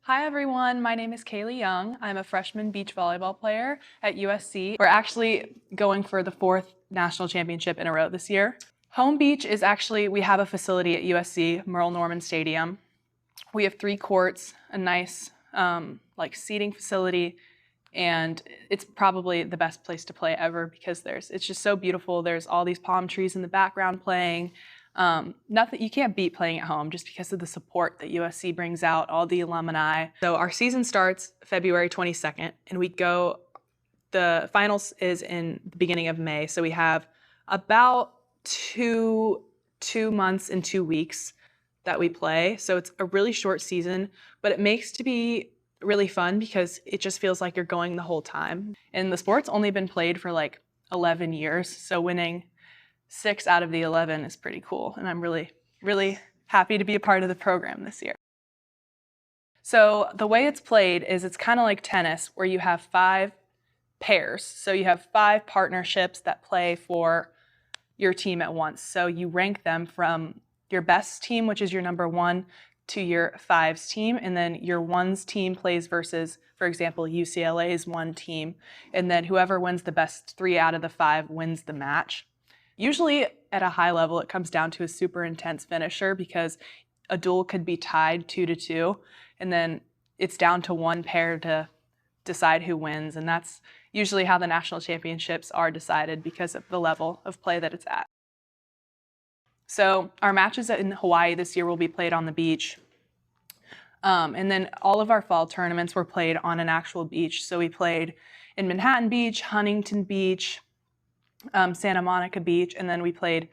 Hi everyone, my name is Kaylee Young. I'm a freshman beach volleyball player at USC. We're actually going for the 4th national championship in a row this year. Home beach is actually, we have a facility at USC, Merle Norman Stadium. We have 3 courts, a nice seating facility, and it's probably the best place to play ever because it's just so beautiful. There's all these palm trees in the background playing. Nothing you can't beat playing at home just because of the support that USC brings out, all the alumni. So our season starts February 22nd, and the finals is in the beginning of May. So we have about two months and 2 weeks that we play. So it's a really short season, but it makes to be really fun because it just feels like you're going the whole time. And the sport's only been played for like 11 years, so winning 6 out of the 11 is pretty cool, and I'm really, really happy to be a part of the program this year. So the way it's played is it's kind of like tennis, where you have 5 pairs. So you have 5 partnerships that play for your team at once. So you rank them from your best team, which is your number 1, to your 5s team, and then your 1s team plays versus, for example, UCLA's 1 team, and then whoever wins the best 3 out of the 5 wins the match. Usually at a high level, it comes down to a super intense finisher because a duel could be tied 2-2, and then it's down to 1 pair to decide who wins, and that's usually how the national championships are decided because of the level of play that it's at. So our matches in Hawaii this year will be played on the beach. And then all of our fall tournaments were played on an actual beach. So we played in Manhattan Beach, Huntington Beach, Santa Monica Beach, and then we played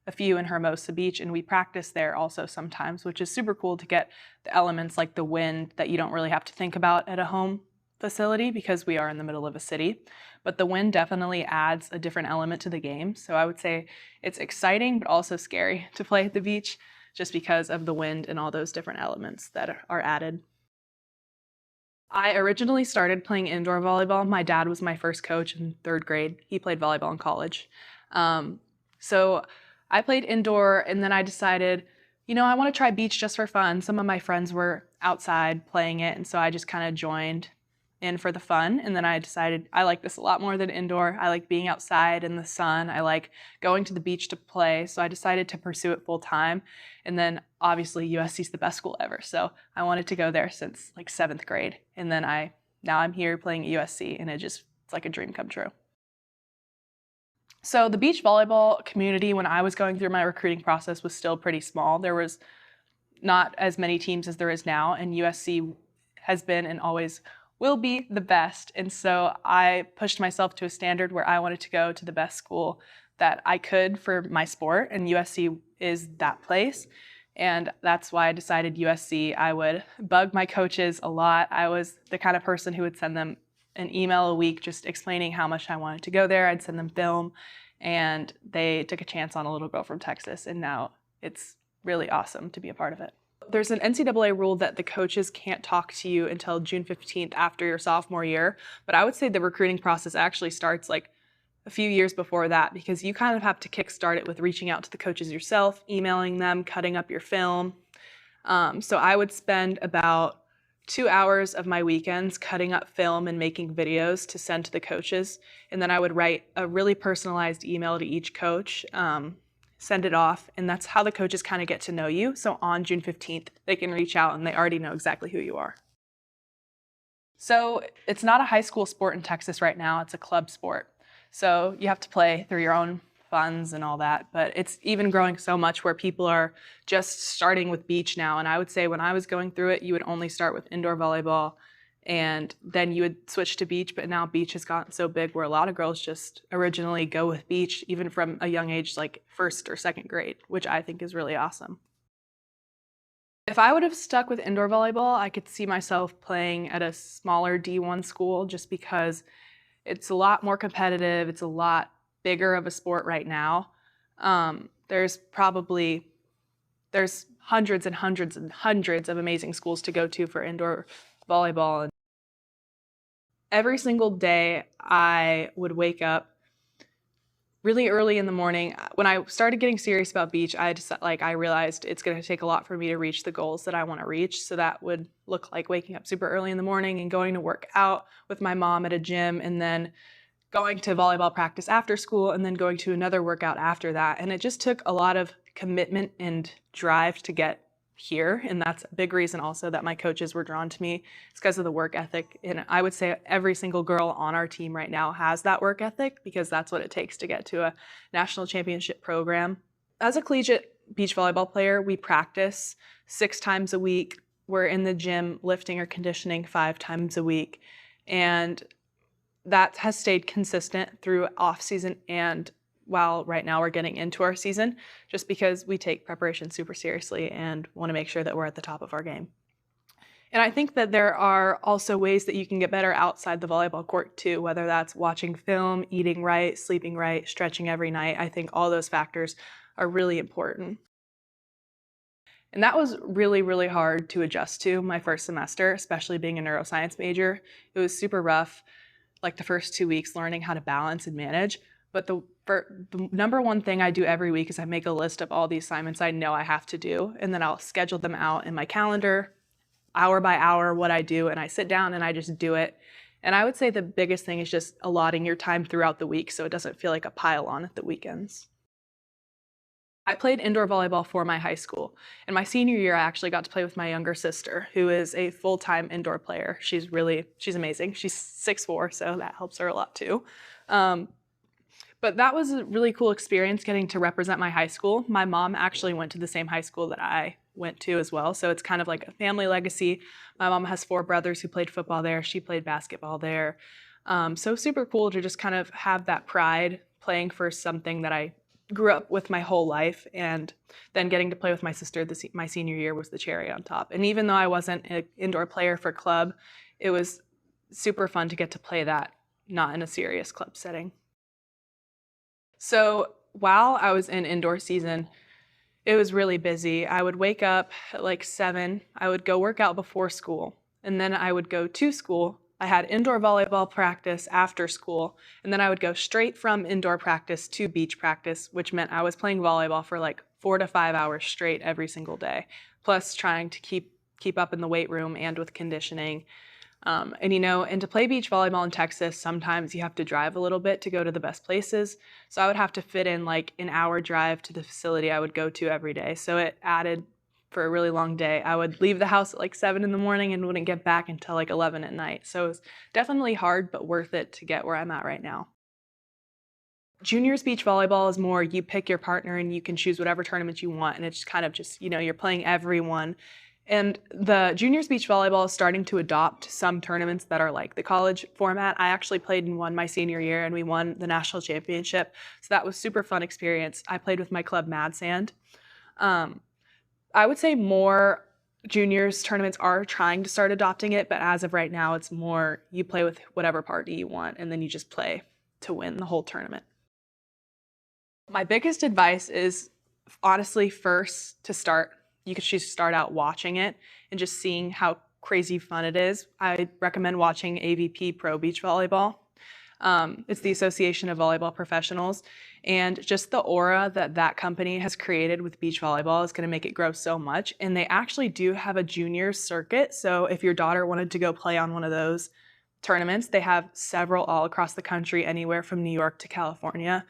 a few in Hermosa Beach, and we practiced there also sometimes, which is super cool to get the elements like the wind that you don't really have to think about at a home facility because we are in the middle of a city. But the wind definitely adds a different element to the game. So I would say it's exciting, but also scary to play at the beach just because of the wind and all those different elements that are added. I originally started playing indoor volleyball. My dad was my first coach in 3rd grade. He played volleyball in college. So I played indoor, and then I decided, I want to try beach just for fun. Some of my friends were outside playing it, and so I just kind of joined in for the fun. And then I decided I like this a lot more than indoor. I like being outside in the sun. I like going to the beach to play. So I decided to pursue it full time. And then obviously USC's the best school ever. So I wanted to go there since like 7th grade. And then now I'm here playing at USC, and it's like a dream come true. So the beach volleyball community, when I was going through my recruiting process, was still pretty small. There was not as many teams as there is now, and USC has been and always will be the best. And so I pushed myself to a standard where I wanted to go to the best school that I could for my sport, and USC is that place. And that's why I decided USC. I would bug my coaches a lot. I was the kind of person who would send them an email a week just explaining how much I wanted to go there. I'd send them film, and they took a chance on a little girl from Texas, and now it's really awesome to be a part of it. There's an NCAA rule that the coaches can't talk to you until June 15th after your sophomore year, but I would say the recruiting process actually starts like a few years before that because you kind of have to kickstart it with reaching out to the coaches yourself, emailing them, cutting up your film. So I would spend about 2 hours of my weekends cutting up film and making videos to send to the coaches, and then I would write a really personalized email to each coach, send it off, and that's how the coaches kind of get to know you. So on June 15th, they can reach out and they already know exactly who you are. So it's not a high school sport in Texas right now, it's a club sport. So you have to play through your own funds and all that, but it's even growing so much where people are just starting with beach now. And I would say when I was going through it, you would only start with indoor volleyball, and then you would switch to beach, but now beach has gotten so big where a lot of girls just originally go with beach, even from a young age, like 1st or 2nd grade, which I think is really awesome. If I would have stuck with indoor volleyball, I could see myself playing at a smaller D1 school just because it's a lot more competitive. It's a lot bigger of a sport right now. There's hundreds and hundreds and hundreds of amazing schools to go to for indoor volleyball. Every single day I would wake up really early in the morning. When I started getting serious about beach, I realized it's going to take a lot for me to reach the goals that I want to reach. So that would look like waking up super early in the morning and going to work out with my mom at a gym, and then going to volleyball practice after school, and then going to another workout after that. And it just took a lot of commitment and drive to get here. And that's a big reason also that my coaches were drawn to me. It's because of the work ethic. And I would say every single girl on our team right now has that work ethic, because that's what it takes to get to a national championship program. As a collegiate beach volleyball player, we practice 6 times a week. We're in the gym lifting or conditioning 5 times a week. And that has stayed consistent through off season and while right now we're getting into our season, just because we take preparation super seriously and want to make sure that we're at the top of our game. And I think that there are also ways that you can get better outside the volleyball court too, whether that's watching film, eating right, sleeping right, stretching every night. I think all those factors are really important. And that was really, really hard to adjust to my first semester, especially being a neuroscience major. It was super rough, like the first 2 weeks, learning how to balance and manage. But the number one thing I do every week is I make a list of all the assignments I know I have to do, and then I'll schedule them out in my calendar, hour by hour, what I do, and I sit down and I just do it. And I would say the biggest thing is just allotting your time throughout the week so it doesn't feel like a pile on at the weekends. I played indoor volleyball for my high school. And my senior year, I actually got to play with my younger sister, who is a full-time indoor player. She's amazing. She's 6'4", so that helps her a lot too. But that was a really cool experience, getting to represent my high school. My mom actually went to the same high school that I went to as well, so it's kind of like a family legacy. My mom has 4 brothers who played football there. She played basketball there. So super cool to just kind of have that pride playing for something that I grew up with my whole life, and then getting to play with my sister my senior year was the cherry on top. And even though I wasn't an indoor player for club, it was super fun to get to play that, not in a serious club setting. So while I was in indoor season, it was really busy. I would wake up at like 7, I would go work out before school, and then I would go to school. I had indoor volleyball practice after school, and then I would go straight from indoor practice to beach practice, which meant I was playing volleyball for like 4 to 5 hours straight every single day, plus trying to keep up in the weight room and with conditioning. And to play beach volleyball in Texas, sometimes you have to drive a little bit to go to the best places. So I would have to fit in like an hour drive to the facility I would go to every day. So it added for a really long day. I would leave the house at like 7 in the morning and wouldn't get back until like 11 at night. So it was definitely hard, but worth it to get where I'm at right now. Juniors beach volleyball is more, you pick your partner and you can choose whatever tournament you want. And it's kind of just, you're playing everyone. And the juniors beach volleyball is starting to adopt some tournaments that are like the college format. I actually played in one my senior year, and we won the national championship. So that was super fun experience. I played with my club Mad Sand. I would say more juniors tournaments are trying to start adopting it, but as of right now, it's more you play with whatever party you want, and then you just play to win the whole tournament. My biggest advice is honestly first to start. You could just start out watching it and just seeing how crazy fun it is. I recommend watching AVP Pro Beach Volleyball. It's the Association of Volleyball Professionals, and just the aura that company has created with beach volleyball is going to make it grow so much. And they actually do have a junior circuit, so if your daughter wanted to go play on one of those tournaments, they have several all across the country, anywhere from New York to California.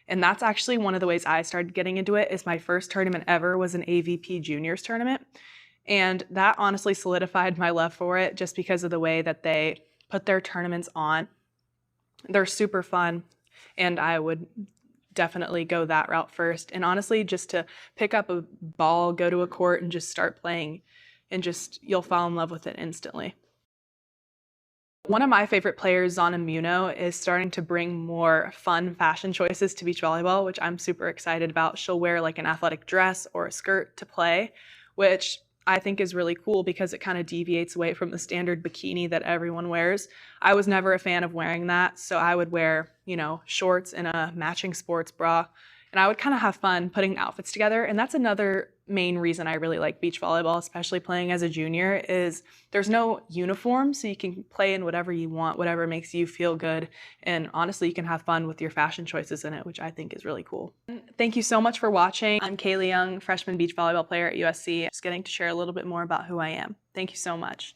And that's actually one of the ways I started getting into it. Is my first tournament ever was an AVP Juniors tournament. And that honestly solidified my love for it, just because of the way that they put their tournaments on. They're super fun, and I would definitely go that route first. And honestly, just to pick up a ball, go to a court, and just start playing, and you'll fall in love with it instantly. One of my favorite players, Zana Muno, is starting to bring more fun fashion choices to beach volleyball, which I'm super excited about. She'll wear like an athletic dress or a skirt to play, which I think is really cool because it kind of deviates away from the standard bikini that everyone wears. I was never a fan of wearing that, so I would wear, shorts and a matching sports bra, and I would kind of have fun putting outfits together. And that's another main reason I really like beach volleyball, especially playing as a junior, is there's no uniform, so you can play in whatever you want, whatever makes you feel good. And honestly, you can have fun with your fashion choices in it, which I think is really cool. Thank you so much for watching. I'm Kaylee Young, freshman beach volleyball player at USC, just getting to share a little bit more about who I am. Thank you so much.